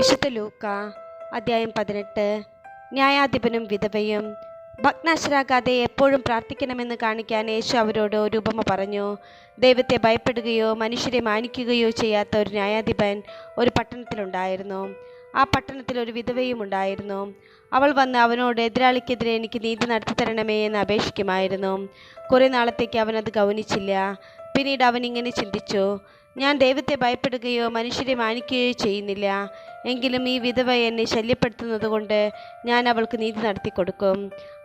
വിശുദ്ധ ലൂക്ക അധ്യായം 18. ന്യായാധിപനും വിധവയും. ഭഗ്നാശരാകാതെ എപ്പോഴും പ്രാർത്ഥിക്കണമെന്ന് കാണിക്കാൻ യേശു അവരോട് ഒരു ഉപമ പറഞ്ഞു. ദൈവത്തെ ഭയപ്പെടുകയോ മനുഷ്യരെ മാനിക്കുകയോ ചെയ്യാത്ത ഒരു ന്യായാധിപൻ ഒരു പട്ടണത്തിലുണ്ടായിരുന്നു. ആ പട്ടണത്തിൽ ഒരു വിധവയും ഉണ്ടായിരുന്നു. അവൾ വന്ന് അവനോട്, എതിരാളിക്കെതിരെ എനിക്ക് നീതി നടത്തി തരണമേ എന്ന് അപേക്ഷിക്കുമായിരുന്നു. കുറേ നാളത്തേക്ക് അവനത് ഗൗനിച്ചില്ല. പിന്നീട് അവൻ ഇങ്ങനെ ചിന്തിച്ചു, ഞാൻ ദൈവത്തെ ഭയപ്പെടുകയോ മനുഷ്യരെ മാനിക്കുകയോ ചെയ്യുന്നില്ല. എങ്കിലും ഈ വിധവ എന്നെ ശല്യപ്പെടുത്തുന്നത് കൊണ്ട് ഞാൻ അവൾക്ക് നീതി നടത്തി കൊടുക്കും.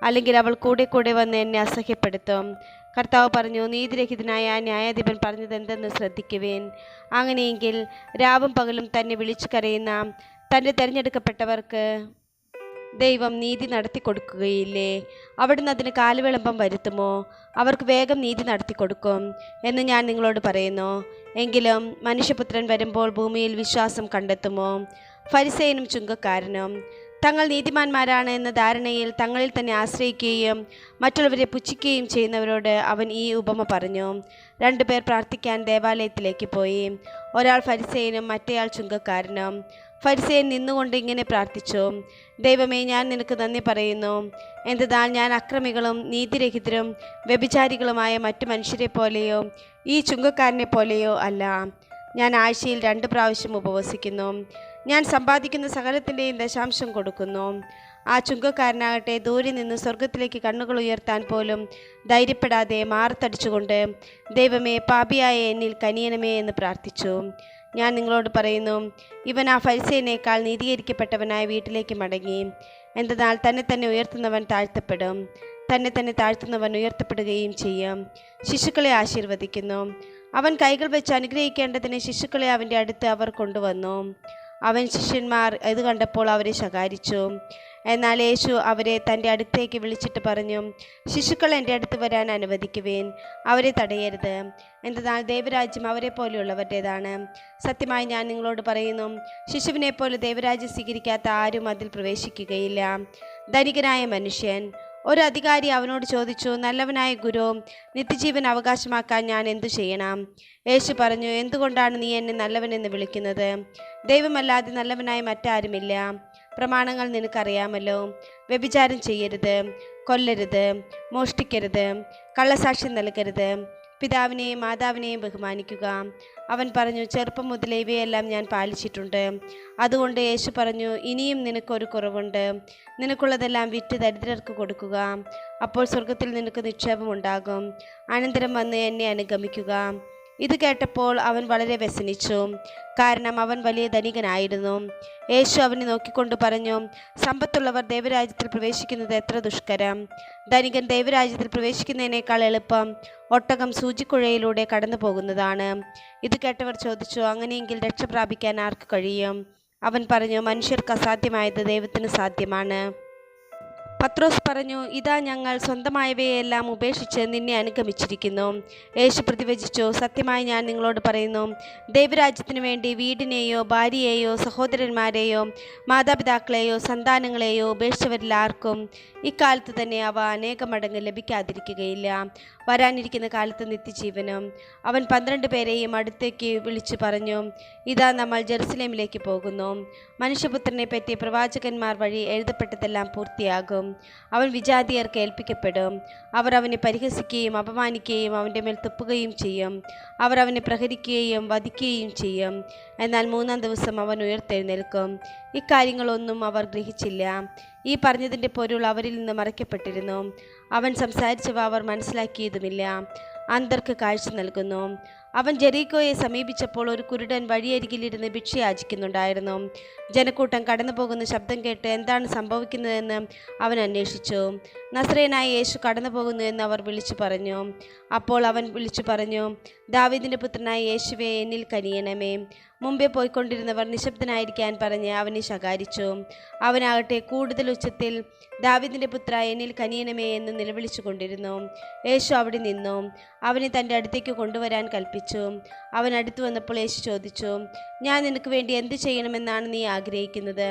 അല്ലെങ്കിൽ അവൾ കൂടെ കൂടെ വന്ന് എന്നെ അസഹ്യപ്പെടുത്തും. കർത്താവ് പറഞ്ഞു, നീതിരഹിതനായ ആ ന്യായാധിപൻ പറഞ്ഞത് എന്തെന്ന് ശ്രദ്ധിക്കുവേൻ. അങ്ങനെയെങ്കിൽ രാവും പകലും തന്നെ വിളിച്ചു കരയുന്ന തൻ്റെ തിരഞ്ഞെടുക്കപ്പെട്ടവർക്ക് ദൈവം നീതി നടത്തി കൊടുക്കുകയില്ലേ? അവിടുന്ന് അതിന് കാലവിളംബം വരുത്തുമോ? അവർക്ക് വേഗം നീതി നടത്തി കൊടുക്കും എന്ന് ഞാൻ നിങ്ങളോട് പറയുന്നു. എങ്കിലും മനുഷ്യപുത്രൻ വരുമ്പോൾ ഭൂമിയിൽ വിശ്വാസം കണ്ടെത്തുമോ? ഫരിസേയനും ചുങ്കക്കാരനും തങ്ങൾ നീതിമാന്മാരാണ് എന്ന ധാരണയിൽ തങ്ങളിൽ തന്നെ ആശ്രയിക്കുകയും മറ്റുള്ളവരെ പുച്ഛിക്കുകയും ചെയ്യുന്നവരോട് അവൻ ഈ ഉപമ പറഞ്ഞു. 2 പേർ പ്രാർത്ഥിക്കാൻ ദേവാലയത്തിലേക്ക് പോയി. ഒരാൾ ഫരിസേയനും മറ്റേയാൾ ചുങ്കക്കാരനും. ഫരിസേയൻ നിന്നുകൊണ്ട് ഇങ്ങനെ പ്രാർത്ഥിച്ചു, ദൈവമേ, ഞാൻ നിനക്ക് നന്ദി പറയുന്നു. എന്തെന്നാൽ ഞാൻ അക്രമികളും നീതിരഹിതരും വ്യഭിചാരികളുമായ മറ്റു മനുഷ്യരെ പോലെയോ ഈ ചുങ്കക്കാരനെ പോലെയോ അല്ല. ഞാൻ ആഴ്ചയിൽ 2 പ്രാവശ്യം ഉപവസിക്കുന്നു. ഞാൻ സമ്പാദിക്കുന്ന സകലത്തിൻ്റെയും ദശാംശം കൊടുക്കുന്നു. ആ ചുങ്കക്കാരനാകട്ടെ ദൂരെ നിന്ന് സ്വർഗത്തിലേക്ക് കണ്ണുകൾ ഉയർത്താൻ പോലും ധൈര്യപ്പെടാതെ മാറത്തടിച്ചുകൊണ്ട്, ദൈവമേ, പാപിയായ എന്നിൽ കനിയണമേ എന്ന് പ്രാർത്ഥിച്ചു. ഞാൻ നിങ്ങളോട് പറയുന്നു, ഇവൻ ആ ഫരിസേയനേക്കാൾ നീതീകരിക്കപ്പെട്ടവനായ വീട്ടിലേക്ക് മടങ്ങി. എന്തെന്നാൽ തന്നെ തന്നെ ഉയർത്തുന്നവൻ താഴ്ത്തപ്പെടും, തന്നെ തന്നെ താഴ്ത്തുന്നവൻ ഉയർത്തപ്പെടുകയും ചെയ്യും. ശിശുക്കളെ ആശീർവദിക്കുന്നു. അവൻ കൈകൾ വെച്ച് അനുഗ്രഹിക്കേണ്ടതിന് ശിശുക്കളെ അവൻ്റെ അടുത്ത് അവർ കൊണ്ടുവന്നു. അവൻ ശിഷ്യന്മാർ ഇത് കണ്ടപ്പോൾ അവരെ ശകാരിച്ചു. എന്നാൽ യേശു അവരെ തൻ്റെ അടുത്തേക്ക് വിളിച്ചിട്ട് പറഞ്ഞു, ശിശുക്കൾ എൻ്റെ അടുത്ത് വരാൻ അനുവദിക്കുവേൻ, അവരെ തടയരുത്. എന്തെന്നാൽ ദൈവരാജ്യം അവരെ പോലെയുള്ളവരുടേതാണ്. സത്യമായി ഞാൻ നിങ്ങളോട് പറയുന്നു, ശിശുവിനെ പോലെ ദൈവരാജ്യം സ്വീകരിക്കാത്ത ആരും അതിൽ പ്രവേശിക്കുകയില്ല. ധനികനായ മനുഷ്യൻ ഒരു അധികാരി അവനോട് ചോദിച്ചു, നല്ലവനായ ഗുരു, നിത്യജീവൻ അവകാശമാക്കാൻ ഞാൻ എന്തു ചെയ്യണം? യേശു പറഞ്ഞു, എന്തുകൊണ്ടാണ് നീ എന്നെ നല്ലവനെന്ന് വിളിക്കുന്നത്? ദൈവമല്ലാതെ നല്ലവനായി മറ്റാരുമില്ല. പ്രമാണങ്ങൾ നിനക്കറിയാമല്ലോ. വ്യഭിചാരം ചെയ്യരുത്, കൊല്ലരുത്, മോഷ്ടിക്കരുത്, കള്ളസാക്ഷ്യം നൽകരുത്, പിതാവിനെയും മാതാവിനെയും ബഹുമാനിക്കുക. അവൻ പറഞ്ഞു, ചെറുപ്പം മുതലേ ഇവയെല്ലാം ഞാൻ പാലിച്ചിട്ടുണ്ട്. അതുകൊണ്ട് യേശു പറഞ്ഞു, ഇനിയും നിനക്കൊരു കുറവുണ്ട്. നിനക്കുള്ളതെല്ലാം വിറ്റ് ദരിദ്രർക്ക് കൊടുക്കുക. അപ്പോൾ സ്വർഗത്തിൽ നിനക്ക് നിക്ഷേപം ഉണ്ടാകും. അനന്തരം വന്ന് എന്നെ അനുഗമിക്കുക. ഇത് കേട്ടപ്പോൾ അവൻ വളരെ വ്യസനിച്ചു, കാരണം അവൻ വലിയ ധനികനായിരുന്നു. യേശു അവനെ നോക്കിക്കൊണ്ട് പറഞ്ഞു, സമ്പത്തുള്ളവർ ദൈവരാജ്യത്തിൽ പ്രവേശിക്കുന്നത് എത്ര ദുഷ്കരം! ധനികൻ ദൈവരാജ്യത്തിൽ പ്രവേശിക്കുന്നതിനേക്കാൾ എളുപ്പം ഒട്ടകം സൂചിക്കുഴയിലൂടെ കടന്നു പോകുന്നതാണ്. ഇത് കേട്ടവർ ചോദിച്ചു, അങ്ങനെയെങ്കിൽ രക്ഷ പ്രാപിക്കാൻ ആർക്ക് കഴിയും? അവൻ പറഞ്ഞു, മനുഷ്യർക്ക് അസാധ്യമായത് ദൈവത്തിന് സാധ്യമാണ്. പത്രോസ് പറഞ്ഞു, ഇതാ ഞങ്ങൾ സ്വന്തമായവയെല്ലാം ഉപേക്ഷിച്ച് നിന്നെ അനുഗമിച്ചിരിക്കുന്നു. യേശു പ്രതിവചിച്ചു, സത്യമായി ഞാൻ നിങ്ങളോട് പറയുന്നു, ദൈവരാജ്യത്തിനു വേണ്ടി വീടിനെയോ ഭാര്യയെയോ സഹോദരന്മാരെയോ മാതാപിതാക്കളെയോ സന്താനങ്ങളെയോ ഉപേക്ഷിച്ചവരിൽ ആർക്കും ഇക്കാലത്ത് തന്നെ അവ അനേകം മടങ്ങ് ലഭിക്കാതിരിക്കുകയില്ല. വരാനിരിക്കുന്ന കാലത്ത് നിത്യജീവനും. അവൻ 12 പേരെയും അടുത്തേക്ക് വിളിച്ചു പറഞ്ഞു, ഇതാ നമ്മൾ ജെറുസലേമിലേക്ക് പോകുന്നു. മനുഷ്യപുത്രനെ പറ്റി പ്രവാചകന്മാർ വഴി എഴുതപ്പെട്ടതെല്ലാം പൂർത്തിയാകും. അവൻ വിജാതിയർക്ക് ഏൽപ്പിക്കപ്പെടും. അവർ അവനെ പരിഹസിക്കുകയും അപമാനിക്കുകയും അവൻ്റെ മേൽ തുപ്പുകയും ചെയ്യും. അവർ അവനെ പ്രഹരിക്കുകയും വധിക്കുകയും ചെയ്യും. എന്നാൽ 3-ാം ദിവസം അവൻ ഉയർത്തെഴുന്നേൽക്കും. ഇക്കാര്യങ്ങളൊന്നും അവർ ഗ്രഹിച്ചില്ല. ഈ പറഞ്ഞതിൻ്റെ പൊരുൾ അവരിൽ നിന്ന് മറയ്ക്കപ്പെട്ടിരുന്നു. അവൻ സംസാരിച്ചവ അവർ മനസ്സിലാക്കിയതുമില്ല. അന്ധർക്ക് കാഴ്ച നൽകുന്നു. അവൻ ജെറീക്കോയെ സമീപിച്ചപ്പോൾ ഒരു കുരുടൻ വഴിയരികിലിരുന്ന് ഭിക്ഷ യാചിക്കുന്നുണ്ടായിരുന്നു. ജനക്കൂട്ടം കടന്നു പോകുന്ന ശബ്ദം കേട്ട് എന്താണ് സംഭവിക്കുന്നതെന്ന് അവൻ അന്വേഷിച്ചു. നസറേയനായ യേശു കടന്നു പോകുന്നു എന്ന് അവർ വിളിച്ചു പറഞ്ഞു. അപ്പോൾ അവൻ വിളിച്ചു പറഞ്ഞു, ദാവീദിൻ്റെ പുത്രനായ യേശുവേ, എന്നിൽ കനിയണമേ. മുമ്പേ പോയിക്കൊണ്ടിരുന്നവർ നിശബ്ദനായിരിക്കാൻ പറഞ്ഞ് അവനെ ശകാരിച്ചു. അവനാകട്ടെ കൂടുതൽ ഉച്ചത്തിൽ, ദാവീദിൻ്റെ പുത്ര, എന്നിൽ കനിയണമേ എന്ന് നിലവിളിച്ചു കൊണ്ടിരുന്നു. യേശു അവിടെ നിന്നു അവനെ തൻ്റെ അടുത്തേക്ക് കൊണ്ടുവരാൻ കൽപ്പിച്ചു. അവൻ അടുത്തു വന്നപ്പോൾ യേശു ചോദിച്ചു, ഞാൻ നിനക്ക് വേണ്ടി എന്ത് ചെയ്യണമെന്നാണ് നീ ആഗ്രഹിക്കുന്നത്?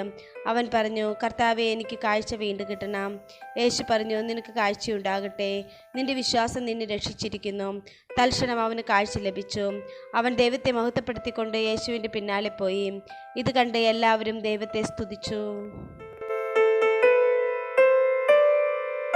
അവൻ പറഞ്ഞു, കർത്താവേ, എനിക്ക് കാഴ്ച വീണ്ടും കിട്ടണം. യേശു പറഞ്ഞു, നിനക്ക് കാഴ്ചയുണ്ടാകട്ടെ. നിന്റെ വിശ്വാസം നിന്നെ രക്ഷിച്ചിരിക്കുന്നു. തൽക്ഷണം അവന് കാഴ്ച ലഭിച്ചു. അവൻ ദൈവത്തെ മഹത്വപ്പെടുത്തിക്കൊണ്ട് യേശുവിൻ്റെ പിന്നാലെ പോയി. ഇത് കണ്ട് എല്ലാവരും ദൈവത്തെ സ്തുതിച്ചു.